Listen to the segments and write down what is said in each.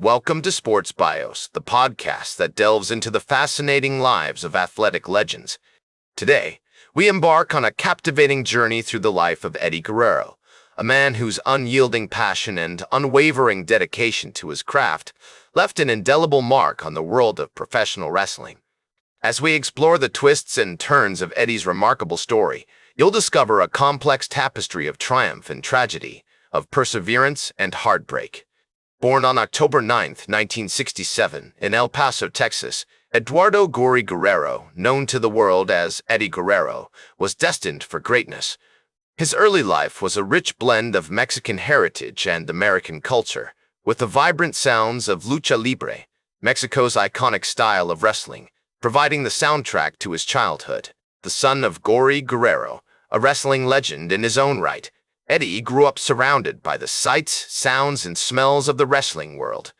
Welcome to Sports Bios, the podcast that delves into the fascinating lives of athletic legends. Today, we embark on a captivating journey through the life of Eddie Guerrero, a man whose unyielding passion and unwavering dedication to his craft left an indelible mark on the world of professional wrestling. As we explore the twists and turns of Eddie's remarkable story, you'll discover a complex tapestry of triumph and tragedy, of perseverance and heartbreak. Born on October 9, 1967, in El Paso, Texas, Eduardo "Gory" Guerrero, known to the world as Eddie Guerrero, was destined for greatness. His early life was a rich blend of Mexican heritage and American culture, with the vibrant sounds of lucha libre, Mexico's iconic style of wrestling, providing the soundtrack to his childhood. The son of Gory Guerrero, a wrestling legend in his own right, Eddie grew up surrounded by the sights, sounds, and smells of the wrestling world.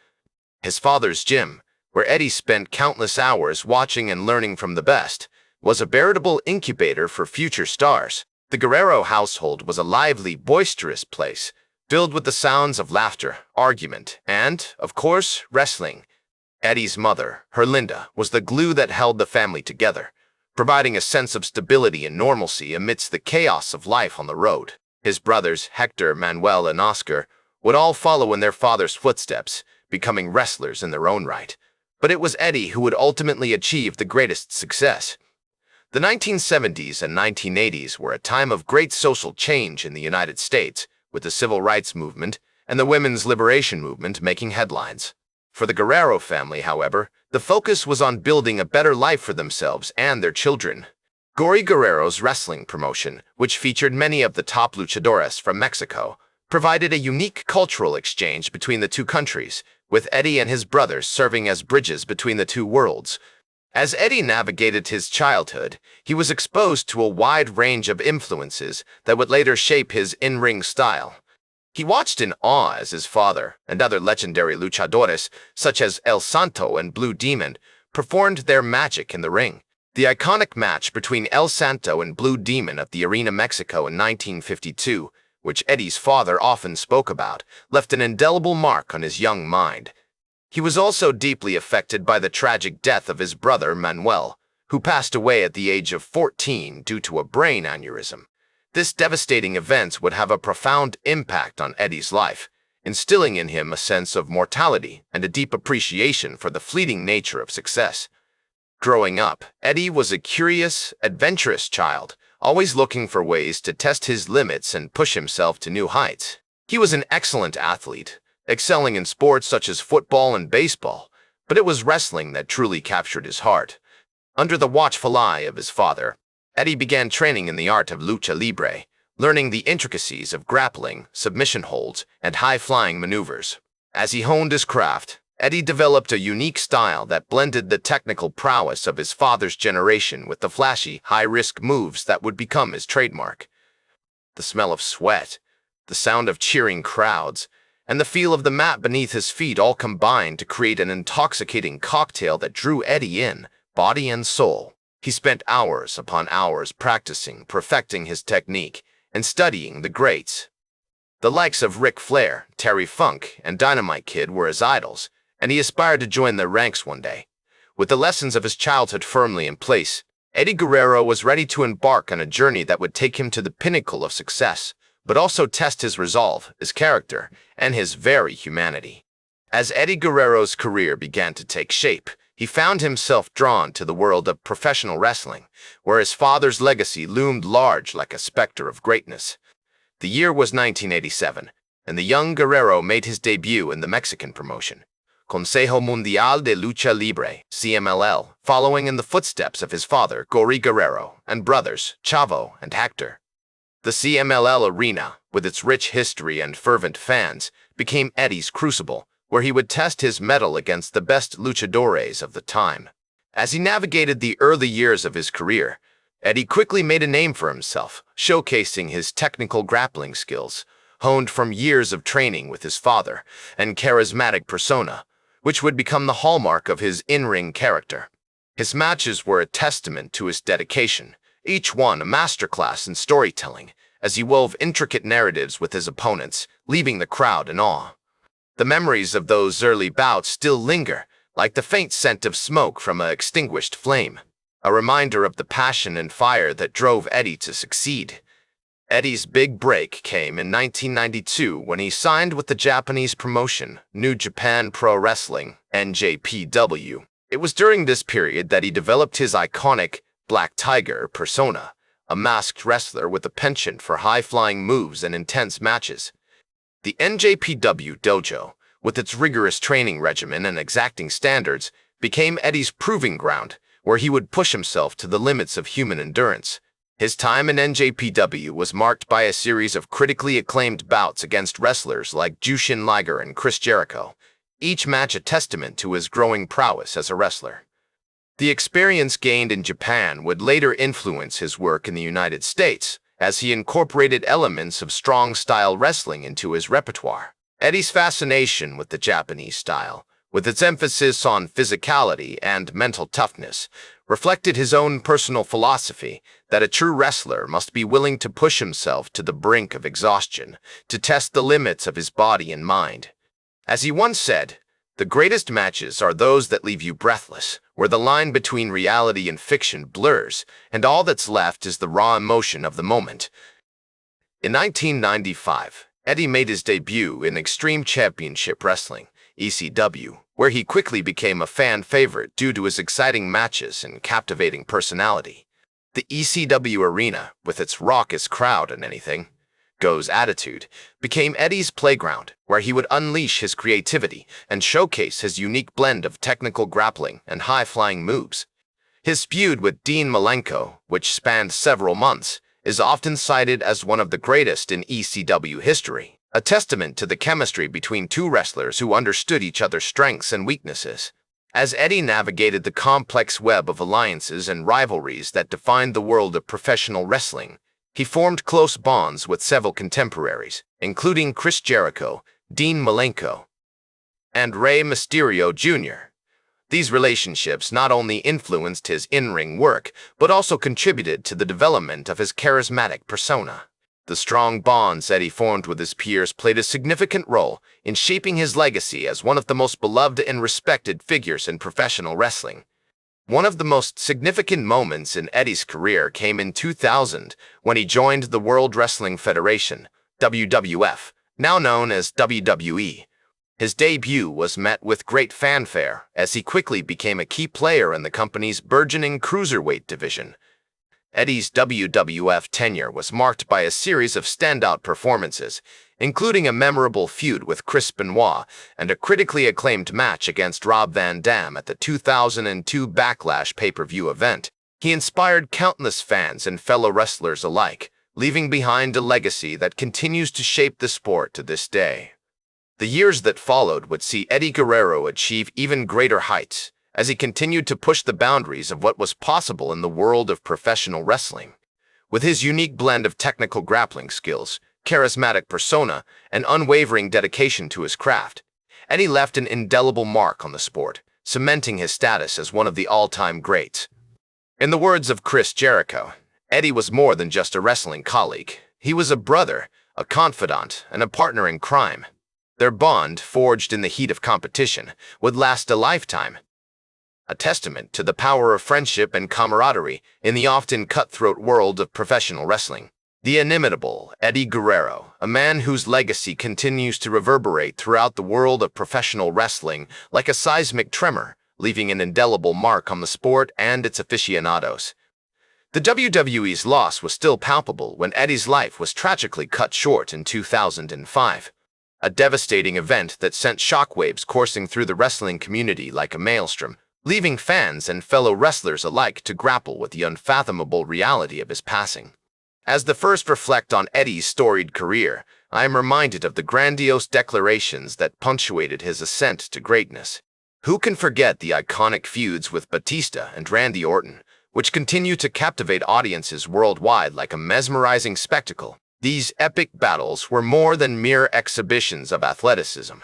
His father's gym, where Eddie spent countless hours watching and learning from the best, was a veritable incubator for future stars. The Guerrero household was a lively, boisterous place, filled with the sounds of laughter, argument, and, of course, wrestling. Eddie's mother, Herlinda, was the glue that held the family together, providing a sense of stability and normalcy amidst the chaos of life on the road. His brothers, Hector, Manuel, and Oscar, would all follow in their father's footsteps, becoming wrestlers in their own right. But it was Eddie who would ultimately achieve the greatest success. The 1970s and 1980s were a time of great social change in the United States, with the civil rights movement and the women's liberation movement making headlines. For the Guerrero family, however, the focus was on building a better life for themselves and their children. Gory Guerrero's wrestling promotion, which featured many of the top luchadores from Mexico, provided a unique cultural exchange between the two countries, with Eddie and his brothers serving as bridges between the two worlds. As Eddie navigated his childhood, he was exposed to a wide range of influences that would later shape his in-ring style. He watched in awe as his father and other legendary luchadores, such as El Santo and Blue Demon, performed their magic in the ring. The iconic match between El Santo and Blue Demon at the Arena Mexico in 1952, which Eddie's father often spoke about, left an indelible mark on his young mind. He was also deeply affected by the tragic death of his brother Manuel, who passed away at the age of 14 due to a brain aneurysm. This devastating event would have a profound impact on Eddie's life, instilling in him a sense of mortality and a deep appreciation for the fleeting nature of success. Growing up, Eddie was a curious, adventurous child, always looking for ways to test his limits and push himself to new heights. He was an excellent athlete, excelling in sports such as football and baseball, but it was wrestling that truly captured his heart. Under the watchful eye of his father, Eddie began training in the art of lucha libre, learning the intricacies of grappling, submission holds, and high-flying maneuvers. As he honed his craft, Eddie developed a unique style that blended the technical prowess of his father's generation with the flashy, high-risk moves that would become his trademark. The smell of sweat, the sound of cheering crowds, and the feel of the mat beneath his feet all combined to create an intoxicating cocktail that drew Eddie in, body and soul. He spent hours upon hours practicing, perfecting his technique, and studying the greats. The likes of Ric Flair, Terry Funk, and Dynamite Kid were his idols, and he aspired to join their ranks one day. With the lessons of his childhood firmly in place, Eddie Guerrero was ready to embark on a journey that would take him to the pinnacle of success, but also test his resolve, his character, and his very humanity. As Eddie Guerrero's career began to take shape, he found himself drawn to the world of professional wrestling, where his father's legacy loomed large like a specter of greatness. The year was 1987, and the young Guerrero made his debut in the Mexican promotion, Consejo Mundial de Lucha Libre, CMLL, following in the footsteps of his father, Gory Guerrero, and brothers, Chavo and Hector. The CMLL arena, with its rich history and fervent fans, became Eddie's crucible, where he would test his mettle against the best luchadores of the time. As he navigated the early years of his career, Eddie quickly made a name for himself, showcasing his technical grappling skills, honed from years of training with his father, and charismatic persona, which would become the hallmark of his in-ring character. His matches were a testament to his dedication, each one a masterclass in storytelling, as he wove intricate narratives with his opponents, leaving the crowd in awe. The memories of those early bouts still linger, like the faint scent of smoke from an extinguished flame, a reminder of the passion and fire that drove Eddie to succeed. Eddie's big break came in 1992 when he signed with the Japanese promotion New Japan Pro Wrestling, NJPW. It was during this period that he developed his iconic Black Tiger persona, a masked wrestler with a penchant for high-flying moves and intense matches. The NJPW dojo, with its rigorous training regimen and exacting standards, became Eddie's proving ground, where he would push himself to the limits of human endurance. His time in NJPW was marked by a series of critically acclaimed bouts against wrestlers like Jushin Liger and Chris Jericho, each match a testament to his growing prowess as a wrestler. The experience gained in Japan would later influence his work in the United States, as he incorporated elements of strong-style wrestling into his repertoire. Eddie's fascination with the Japanese style, with its emphasis on physicality and mental toughness, reflected his own personal philosophy that a true wrestler must be willing to push himself to the brink of exhaustion to test the limits of his body and mind. As he once said, "The greatest matches are those that leave you breathless, where the line between reality and fiction blurs, and all that's left is the raw emotion of the moment." In 1995, Eddie made his debut in Extreme Championship Wrestling, ECW, where he quickly became a fan favorite due to his exciting matches and captivating personality. The ECW arena, with its raucous crowd and anything goes attitude, became Eddie's playground, where he would unleash his creativity and showcase his unique blend of technical grappling and high-flying moves. His feud with Dean Malenko, which spanned several months, is often cited as one of the greatest in ECW history, a testament to the chemistry between two wrestlers who understood each other's strengths and weaknesses. As Eddie navigated the complex web of alliances and rivalries that defined the world of professional wrestling, he formed close bonds with several contemporaries, including Chris Jericho, Dean Malenko, and Rey Mysterio Jr. These relationships not only influenced his in-ring work, but also contributed to the development of his charismatic persona. The strong bonds Eddie formed with his peers played a significant role in shaping his legacy as one of the most beloved and respected figures in professional wrestling. One of the most significant moments in Eddie's career came in 2000 when he joined the World Wrestling Federation, WWF, now known as WWE. His debut was met with great fanfare as he quickly became a key player in the company's burgeoning cruiserweight division. Eddie's WWF tenure was marked by a series of standout performances, including a memorable feud with Chris Benoit and a critically acclaimed match against Rob Van Dam at the 2002 Backlash pay-per-view event. He inspired countless fans and fellow wrestlers alike, leaving behind a legacy that continues to shape the sport to this day. The years that followed would see Eddie Guerrero achieve even greater heights, as he continued to push the boundaries of what was possible in the world of professional wrestling. With his unique blend of technical grappling skills, charismatic persona, and unwavering dedication to his craft, Eddie left an indelible mark on the sport, cementing his status as one of the all-time greats. In the words of Chris Jericho, Eddie was more than just a wrestling colleague. He was a brother, a confidant, and a partner in crime. Their bond, forged in the heat of competition, would last a lifetime, a testament to the power of friendship and camaraderie in the often cutthroat world of professional wrestling. The inimitable Eddie Guerrero, a man whose legacy continues to reverberate throughout the world of professional wrestling like a seismic tremor, leaving an indelible mark on the sport and its aficionados. The WWE's loss was still palpable when Eddie's life was tragically cut short in 2005. A devastating event that sent shockwaves coursing through the wrestling community like a maelstrom, leaving fans and fellow wrestlers alike to grapple with the unfathomable reality of his passing. As the first reflect on Eddie's storied career, I am reminded of the grandiose declarations that punctuated his ascent to greatness. Who can forget the iconic feuds with Batista and Randy Orton, which continue to captivate audiences worldwide like a mesmerizing spectacle? These epic battles were more than mere exhibitions of athleticism.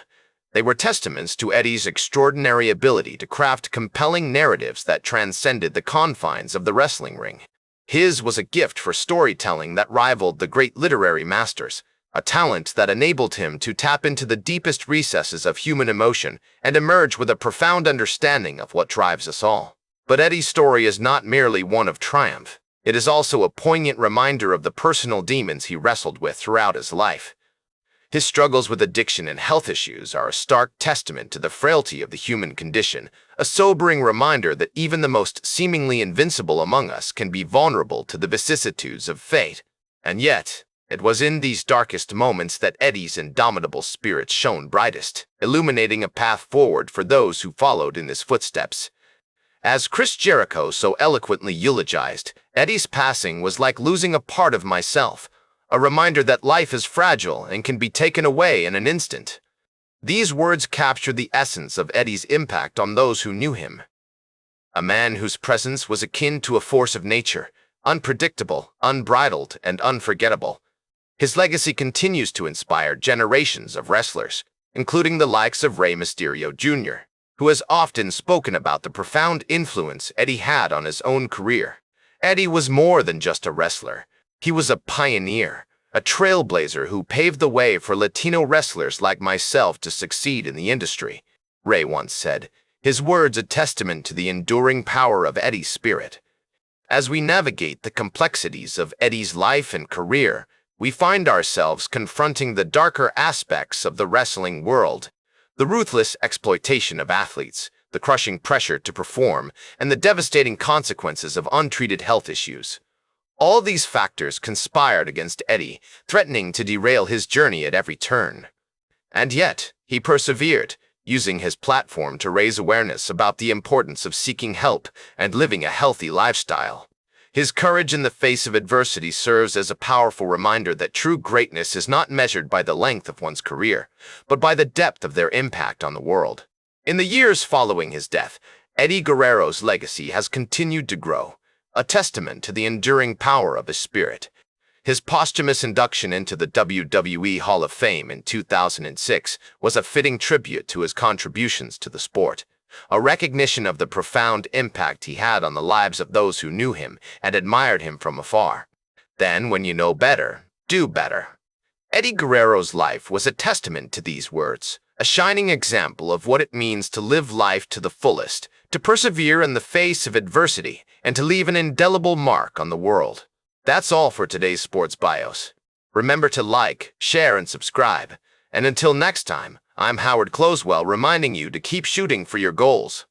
They were testaments to Eddie's extraordinary ability to craft compelling narratives that transcended the confines of the wrestling ring. His was a gift for storytelling that rivaled the great literary masters, a talent that enabled him to tap into the deepest recesses of human emotion and emerge with a profound understanding of what drives us all. But Eddie's story is not merely one of triumph. It is also a poignant reminder of the personal demons he wrestled with throughout his life. His struggles with addiction and health issues are a stark testament to the frailty of the human condition, a sobering reminder that even the most seemingly invincible among us can be vulnerable to the vicissitudes of fate. And yet, it was in these darkest moments that Eddie's indomitable spirit shone brightest, illuminating a path forward for those who followed in his footsteps. As Chris Jericho so eloquently eulogized, Eddie's passing was like losing a part of myself, a reminder that life is fragile and can be taken away in an instant. These words capture the essence of Eddie's impact on those who knew him. A man whose presence was akin to a force of nature, unpredictable, unbridled, and unforgettable. His legacy continues to inspire generations of wrestlers, including the likes of Rey Mysterio Jr., who has often spoken about the profound influence Eddie had on his own career. Eddie was more than just a wrestler. He was a pioneer, a trailblazer who paved the way for Latino wrestlers like myself to succeed in the industry, Rey once said, his words a testament to the enduring power of Eddie's spirit. As we navigate the complexities of Eddie's life and career, we find ourselves confronting the darker aspects of the wrestling world, the ruthless exploitation of athletes, the crushing pressure to perform, and the devastating consequences of untreated health issues. All these factors conspired against Eddie, threatening to derail his journey at every turn. And yet, he persevered, using his platform to raise awareness about the importance of seeking help and living a healthy lifestyle. His courage in the face of adversity serves as a powerful reminder that true greatness is not measured by the length of one's career, but by the depth of their impact on the world. In the years following his death, Eddie Guerrero's legacy has continued to grow, a testament to the enduring power of his spirit. His posthumous induction into the WWE Hall of Fame in 2006 was a fitting tribute to his contributions to the sport, a recognition of the profound impact he had on the lives of those who knew him and admired him from afar. Then, when you know better, do better. Eddie Guerrero's life was a testament to these words, a shining example of what it means to live life to the fullest, to persevere in the face of adversity, and to leave an indelible mark on the world. That's all for today's Sports Bios. Remember to like, share, and subscribe. And until next time, I'm Howard Closewell reminding you to keep shooting for your goals.